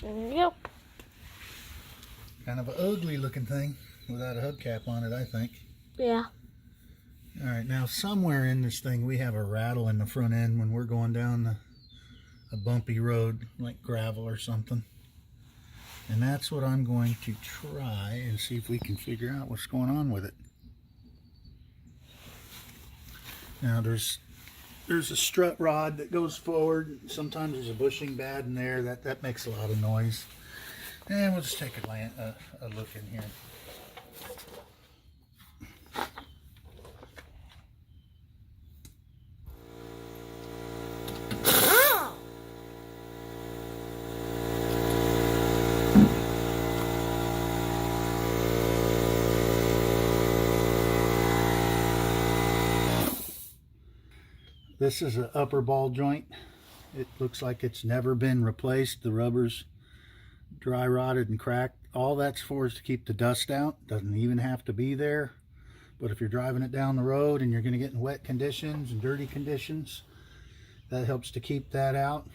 There you go. Kind of an ugly looking thing without a hubcap on it, I think. Yeah. Alright, now somewhere in this thing we have a rattle in the front end when we're going down a bumpy road, like gravel or something. And that's what I'm going to try and see if we can figure out what's going on with it. Now there's a strut rod that goes forward. Sometimes there's a bushing bad in there. That makes a lot of noise. And we'll just take a look in here. This is an upper ball joint. It looks like it's never been replaced. The rubber's dry rotted and cracked. All that's for is to keep the dust out. Doesn't even have to be there. But if you're driving it down the road and you're going to get in wet conditions and dirty conditions, that helps to keep that out.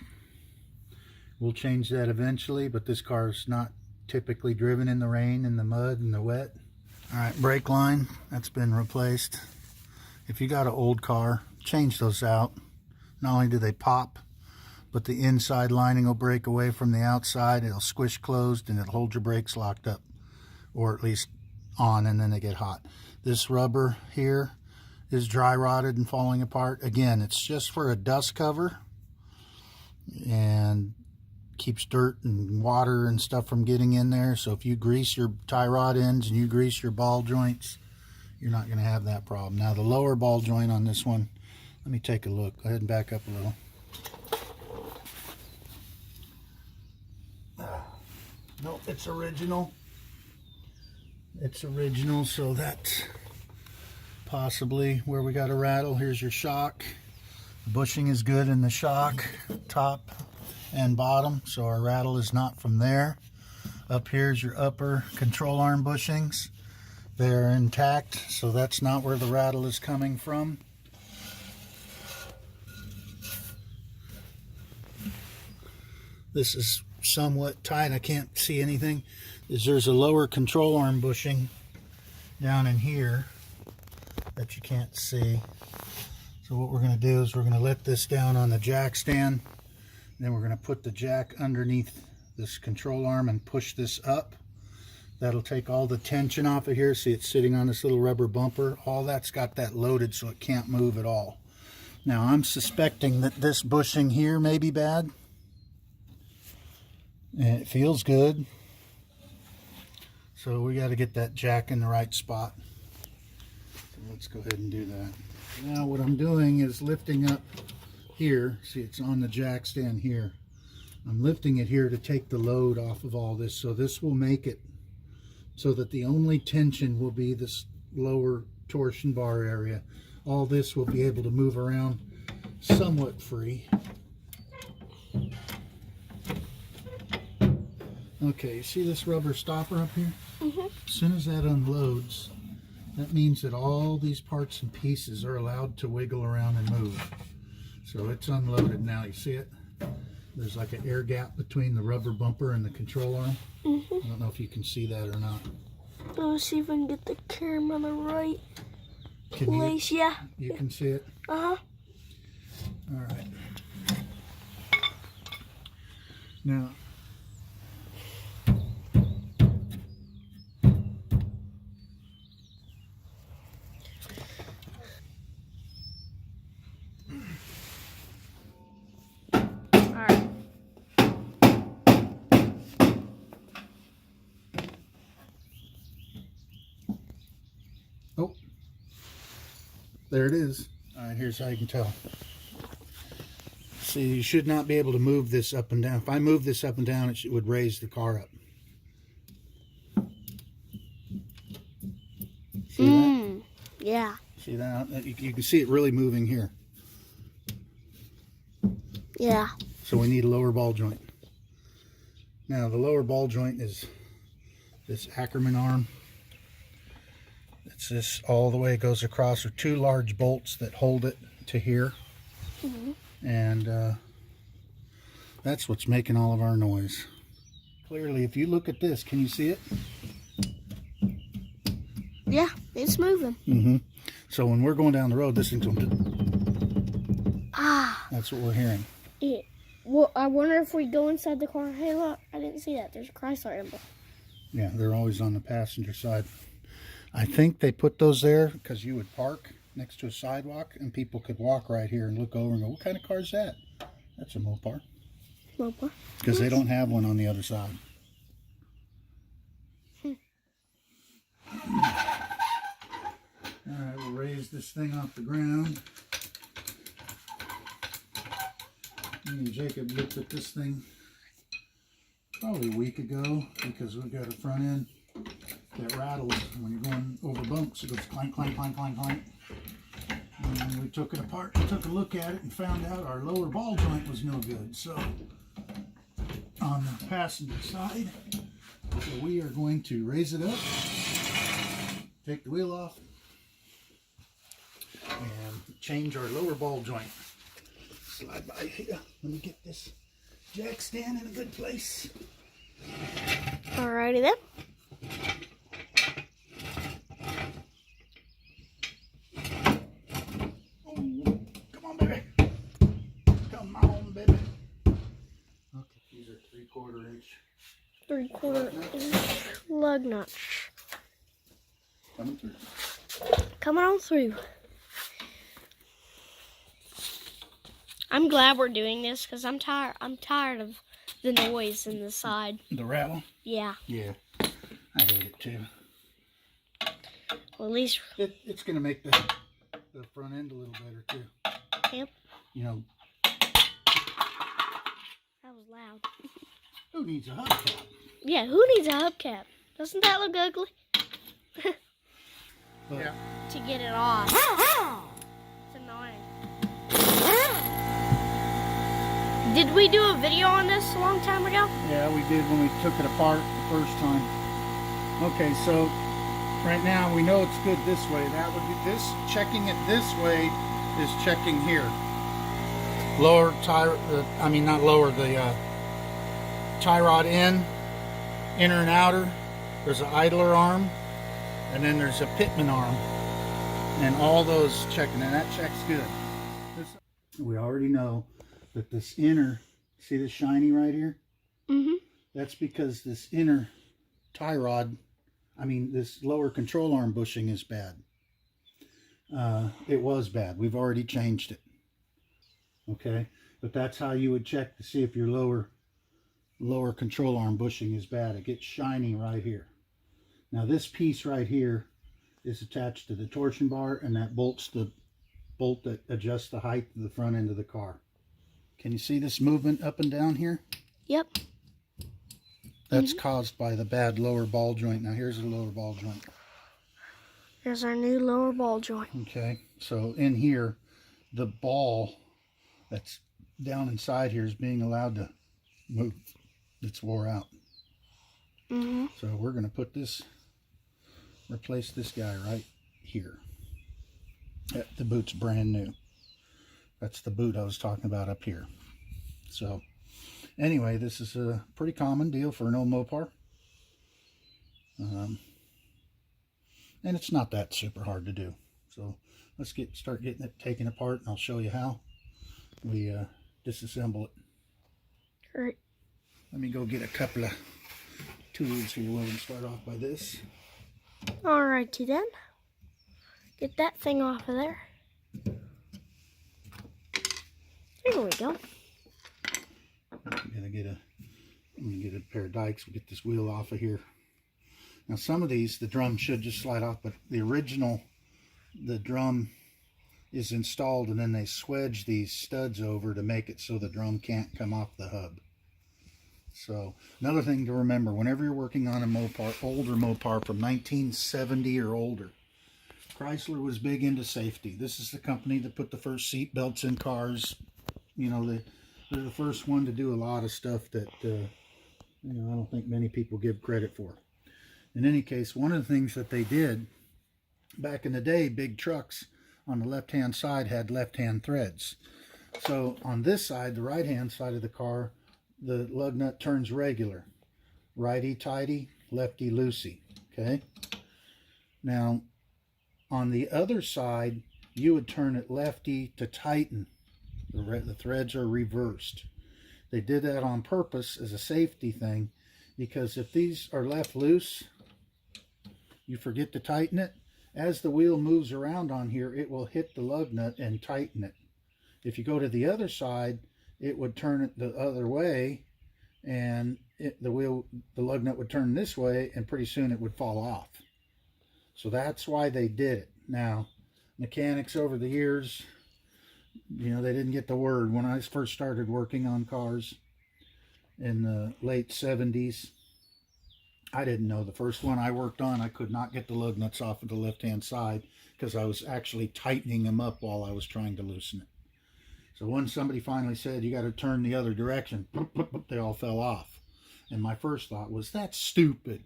We'll change that eventually, but this car is not typically driven in the rain and the mud and the wet. Alright, brake line, that's been replaced. If you got an old car, change those out. Not only do they pop, but the inside lining will break away from the outside. It'll squish closed and it'll hold your brakes locked up, or at least on, and then they get hot. This rubber here is dry rotted and falling apart. Again, it's just for a dust cover and keeps dirt and water and stuff from getting in there. So if you grease your tie rod ends and you grease your ball joints, you're not going to have that problem. Now the lower ball joint on this one, let me take a look. Go ahead and back up a little. Nope, it's original. It's original, so that's possibly where we got a rattle. Here's your shock. The bushing is good in the shock, top and bottom, so our rattle is not from there. Up here's your upper control arm bushings. They're intact, so that's not where the rattle is coming from. This is somewhat tight. I can't see anything. There's a lower control arm bushing down in here that you can't see. So what we're going to do is we're going to let this down on the jack stand. Then we're going to put the jack underneath this control arm and push this up. That'll take all the tension off of here. See, it's sitting on this little rubber bumper. All that's got that loaded so it can't move at all. Now I'm suspecting that this bushing here may be bad. And it feels good. So we got to get that jack in the right spot. So let's go ahead and do that. Now what I'm doing is lifting up here. See, it's on the jack stand here. I'm lifting it here to take the load off of all this. So this will make it so that the only tension will be this lower torsion bar area. All this will be able to move around somewhat free. Okay, you see this rubber stopper up here? Mm-hmm. As soon as that unloads, that means that all these parts and pieces are allowed to wiggle around and move. So it's unloaded now. You see it? There's like an air gap between the rubber bumper and the control arm. Mm-hmm. I don't know if you can see that or not. Let's see if I can get the camera on the right place. Yeah. You can see it? Uh-huh. All right. Now, oh, there it is. All right, here's how you can tell. See, you should not be able to move this up and down. If I move this up and down, it would raise the car up. See that? Yeah. See that? You can see it really moving here. Yeah. So we need a lower ball joint. Now the lower ball joint is this Ackerman arm. It's this all the way it goes across. There are two large bolts that hold it to here. Mm-hmm. And that's what's making all of our noise. clearly. If you look at this, can you see it? Yeah, it's moving. Mm-hmm. So when we're going down the road, this thing's going to... Ah. That's what we're hearing. Yeah. Well, I wonder if we go inside the car. Hey, look, I didn't see that. There's a Chrysler emblem. Yeah, they're always on the passenger side. I think they put those there because you would park next to a sidewalk and people could walk right here and look over and go, what kind of car is that? That's a Mopar. Mopar? Because they don't have one on the other side. All right, we'll raise this thing off the ground. Me and Jacob looked at this thing probably a week ago because we've got a front end that rattles when you're going over bumps. It goes clank, clank, clank, clank, clank. And we took it apart and took a look at it and found out our lower ball joint was no good. So on the passenger side, so we are going to raise it up, take the wheel off, and change our lower ball joint. Slide by here. Let me get this jack stand in a good place. Alrighty then. Oh, come on, baby. Come on, baby. Okay, these are 3/4 inch. 3/4 inch lug nuts. Coming through. Coming on through. I'm glad we're doing this because I'm tired. I'm tired of the noise in the side. The rattle? Yeah. Yeah. I hate it too. Well, at least It's going to make the front end a little better too. Yep. You know, That was loud. who needs a hubcap? Yeah, who needs a hubcap? Doesn't that look ugly? Yeah. To get it off. It's annoying. Did we do a video on this a long time ago? Yeah, we did when we took it apart the first time. Okay, so right now we know it's good this way. That would be this. Checking it this way is checking here. Lower tie, I mean not lower, the tie rod in, inner and outer. There's an idler arm, and then there's a pitman arm. And all those checking, and that checks good. We already know that this inner, see this shiny right here? Mm-hmm. That's because this inner tie rod, I mean this lower control arm bushing is bad. It was bad. We've already changed it. Okay? But that's how you would check to see if your lower control arm bushing is bad. It gets shiny right here. Now this piece right here is attached to the torsion bar, and that bolts the bolt that adjusts the height of the front end of the car. Can you see this movement up and down here? Yep. That's caused by the bad lower ball joint. Now here's the lower ball joint. There's our new lower ball joint. Okay, so in here, the ball that's down inside here is being allowed to move. It's wore out. Mm-hmm. So we're going to put this, replace this guy right here. The boot's brand new. That's the boot I was talking about up here. So anyway, this is a pretty common deal for an old Mopar. And it's not that super hard to do. So let's start getting it taken apart, and I'll show you how we disassemble it. Great. Let me go get a couple of tools here. We'll start off by this. Alrighty then. Get that thing off of there. There we go. I'm gonna get a pair of dikes. We'll get this wheel off of here. Now some of these, the drum should just slide off, but the original, the drum is installed and then they swedge these studs over to make it so the drum can't come off the hub. So another thing to remember, whenever you're working on a Mopar, older Mopar from 1970 or older, Chrysler was big into safety. This is the company that put the first seat belts in cars. You know, they're the first one to do a lot of stuff that, you know, I don't think many people give credit for. In any case, one of the things that they did back in the day, big trucks on the left-hand side had left-hand threads. So on this side, the right-hand side of the car, the lug nut turns regular. righty-tighty, lefty-loosey, okay? Now, on the other side, you would turn it lefty to tighten. The threads are reversed. They did that on purpose as a safety thing, because if these are left loose, you forget to tighten it. As the wheel moves around on here, it will hit the lug nut and tighten it. If you go to the other side, it would turn it the other way, and the lug nut would turn this way, and pretty soon it would fall off. So that's why they did it. Now, mechanics over the years, you know, they didn't get the word. When I first started working on cars in the late 70s, I didn't know. The first one I worked on, I could not get the lug nuts off of the left-hand side because I was actually tightening them up while I was trying to loosen it. So when somebody finally said, you got to turn the other direction, they all fell off. And my first thought was, that's stupid.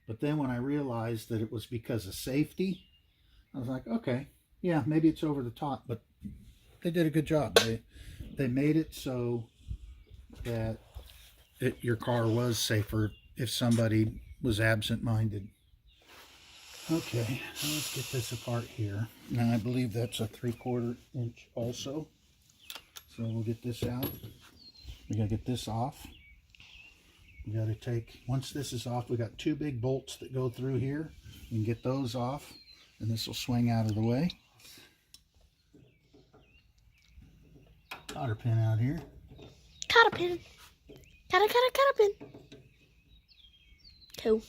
But then when I realized that it was because of safety, I was like, okay, yeah, maybe it's over the top, but they did a good job. They made it so that your car was safer if somebody was absent-minded. Okay, let's get this apart here. Now I believe that's a 3/4 inch also. So we'll get this out. We gotta get this off. We gotta take, once this is off, we got 2 big bolts that go through here. We can get those off, and this will swing out of the way. Cotter pin out here. Cotter pin. Cotter pin. Cool.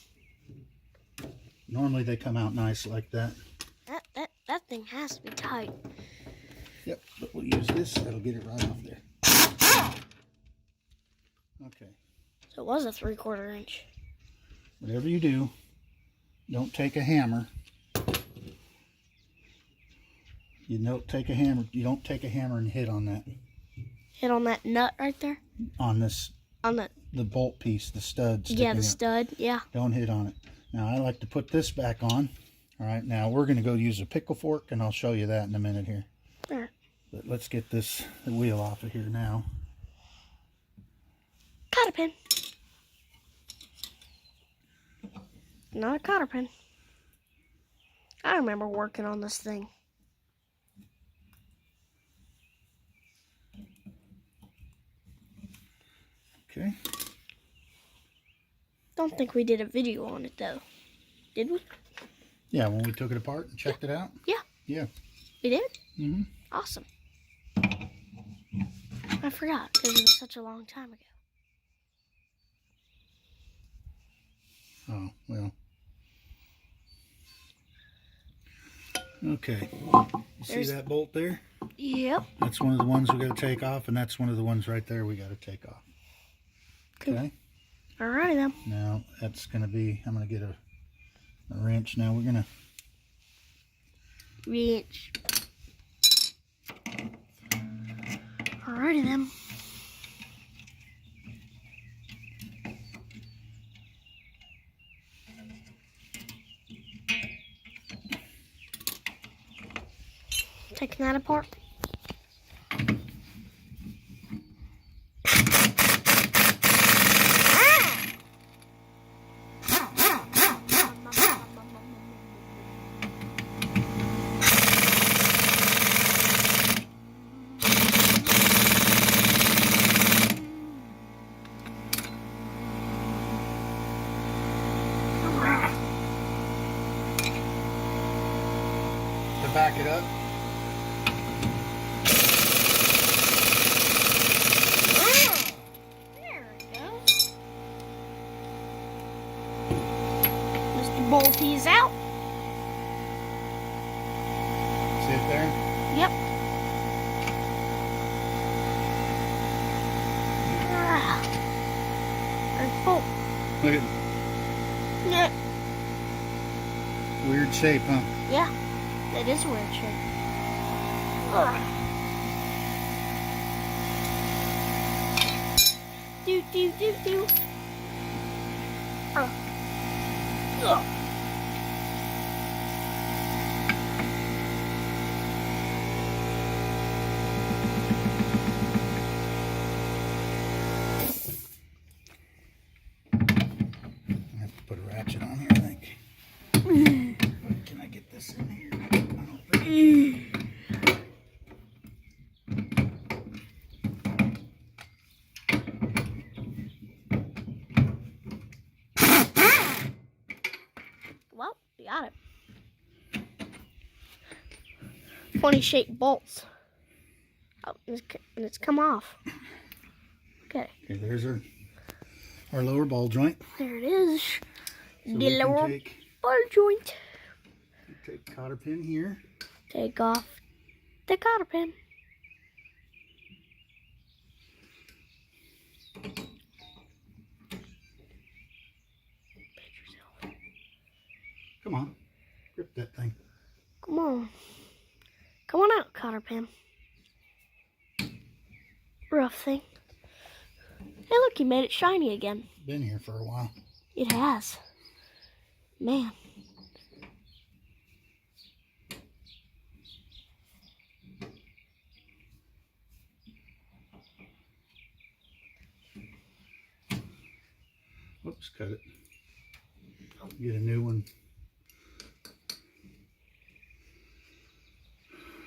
Normally they come out nice like that. That thing has to be tight. Yep, but we'll use this. That'll get it right off there. Okay. So it was a 3/4 inch. Whatever you do, don't take a hammer. You don't take a hammer. You don't take a hammer and hit on that. Hit on that nut right there. On this. On the bolt piece, the stud. Yeah, the stud. Yeah. Don't hit on it. Now I like to put this back on. All right. Now we're going to go use a pickle fork, and I'll show you that in a minute here. Sure. But let's get the wheel off of here now. Cotter pin. Not a cotter pin. I remember working on this thing. Okay. Don't think we did a video on it though. Did we? Yeah, when we took it apart and checked it out. Yeah. Yeah. We did? Mm-hmm. Awesome. I forgot because it was such a long time ago. Oh, well. Okay. You see that bolt there? Yep. That's one of the ones we got to take off, and that's one of the ones right there we got to take off. Cool. Okay. Alrighty then. Now that's going to be, I'm going to get a wrench. Now we're going to wrench. Alrighty then. Taking that apart. to back it up. Bolties out. See it there? Yep. There's bolt. Look at Yeah. weird shape, huh? Yeah. That is a weird shape. Do do do do. Ugh. ratchet on here, I think. Can I get this in here? I don't think. Well, you got it. Funny shaped bolts. Oh, and it's come off. Okay. Okay, there's our lower ball joint. There it is. So The lower take, ball joint. take cotter pin here. Take off the cotter pin. Come on, grip that thing. Come on. Come on out, cotter pin. Rough thing. Hey, look, you made it shiny again. Been here for a while. It has. Man. Whoops, cut it. Get a new one.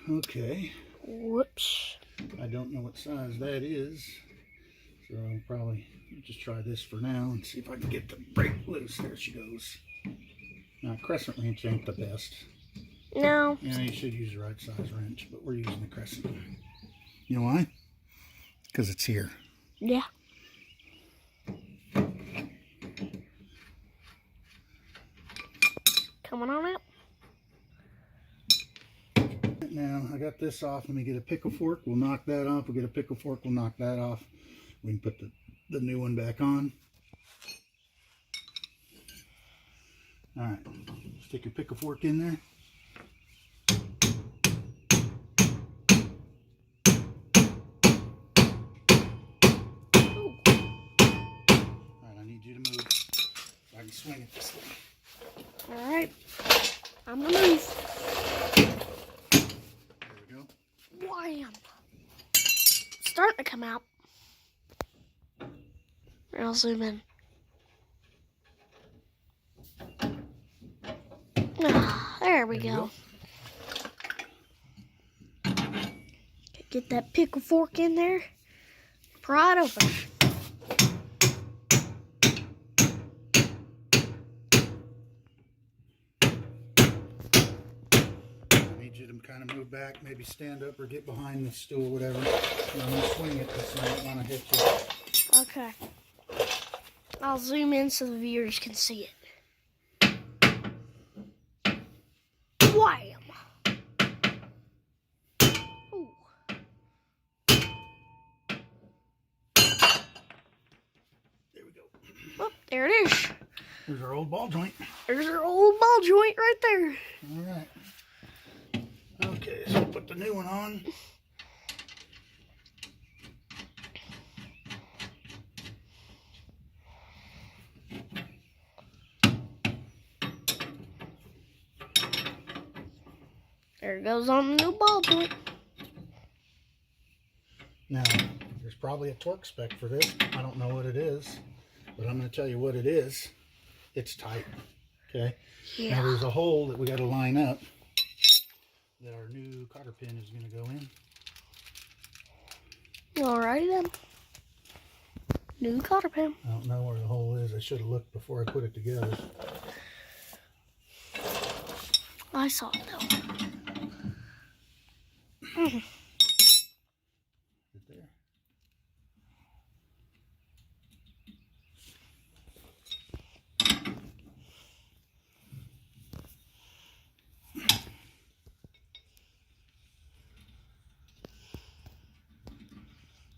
Okay. Whoops. I don't know what size that is, so I'll probably just try this for now and see if I can get the brake loose. There she goes. Now, crescent wrench ain't the best. No. Yeah, you should use the right size wrench, but we're using the crescent. You know why? Because it's here. Yeah. Coming on out. Now, I got this off. Let me get a pickle fork. We'll knock that off. We'll get a pickle fork. We'll knock that off. We can put the new one back on. All right. Stick your pickle fork in there. Ooh. All right, I need you to move so I can swing it this way. All right. I'm gonna move. There we go. Wham! Starting to come out. I'll zoom in. Ah, there we go. Get that pickle fork in there. Pry it open. You to kind of move back, maybe stand up or get behind the stool, whatever. I'm going to swing it so I don't want to hit you. Okay. I'll zoom in so the viewers can see it. Wham! Ooh. There we go. Oh, there it is. There's our old ball joint. There's our old ball joint right there. All right. Okay, so we'll put the new one on. There it goes on the new ball joint. Now, there's probably a torque spec for this. I don't know what it is, but I'm going to tell you what it is. It's tight. Okay? Yeah. Now, there's a hole that we got to line up that our new cotter pin is going to go in. Alrighty then. New cotter pin. I don't know where the hole is. I should have looked before I put it together. I saw it though. Is it there?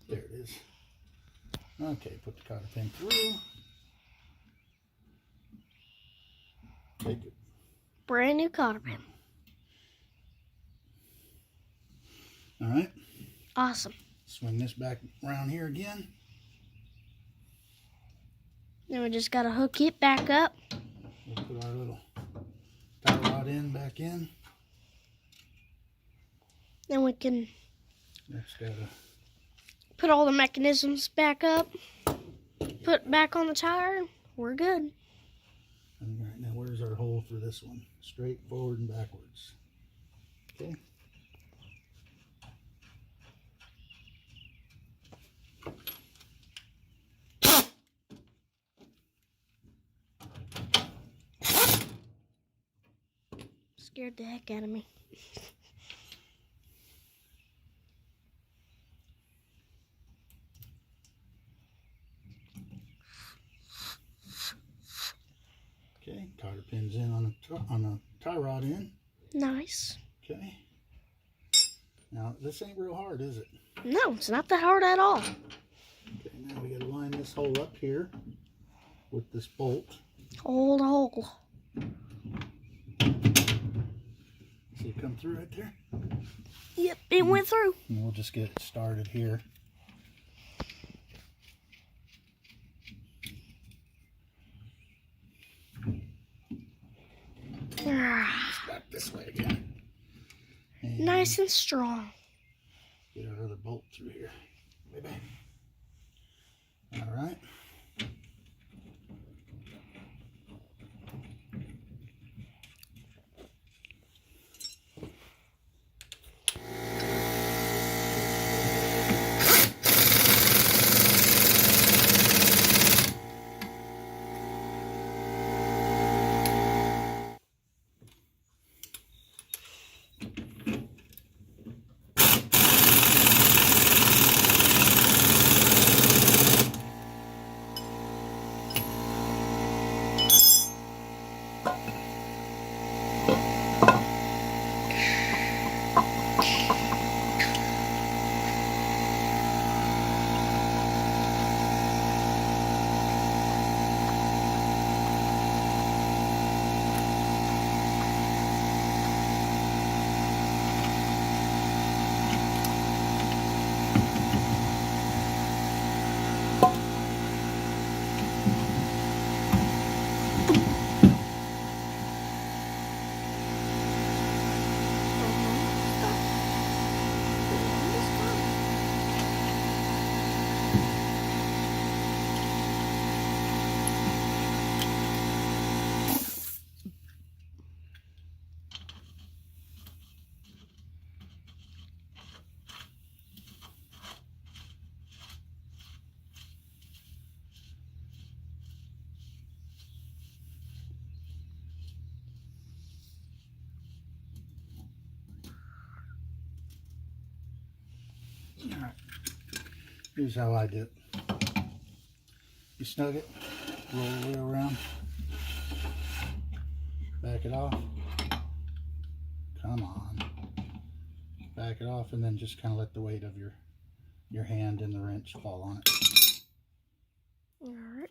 There it is. Okay, put the cotter pin through. Take it. Brand new cotter pin. All right. Awesome. Swing this back around here again. Then we just gotta hook it back up. We'll put our little tie rod in back in. Then we can That's gotta. put all the mechanisms back up. Put back on the tire. We're good. And rule for this one. Straight, forward, and backwards. Okay. Scared the heck out of me. Okay, cotter pins in on a tie rod end. Nice. Okay. Now this ain't real hard, is it? No, it's not that hard at all. Okay, now we gotta line this hole up here with this bolt. Hold hole. See it come through right there? Yep, it went through. And we'll just get it started here. Back this way again. And Nice and strong. get our other bolt through here. Baby. All right. All right. Here's how I do it. You snug it, roll the wheel around, back it off. Come on. Back it off, and then just kind of let the weight of your hand and the wrench fall on it. All right.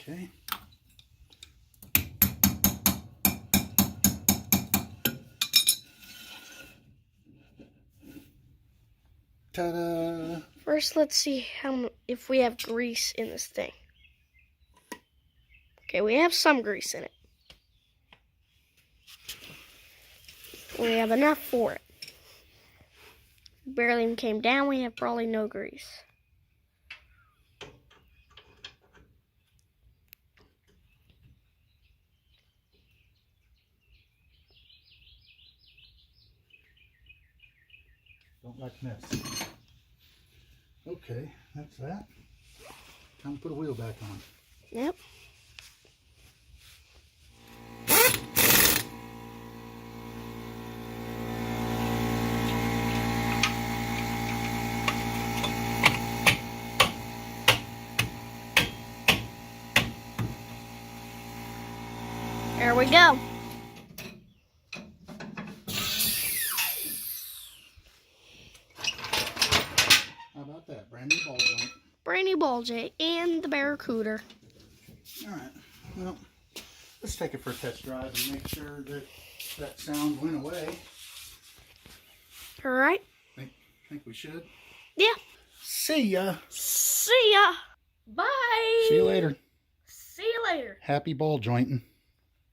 Okay. Ta-da! First, let's see if we have grease in this thing. Okay, we have some grease in it. We have enough for it. Barely even came down. We have probably no grease. Don't like mess. Okay, that's that. Time to put a wheel back on. Yep. There we go. How about that? Brand new ball joint. Brand new ball joint and the barracuda. Alright, well, let's take it for a test drive and make sure that that sound went away. Alright. Think we should? Yeah. See ya! See ya. Bye. See you later. See you later. later. Happy ball jointing.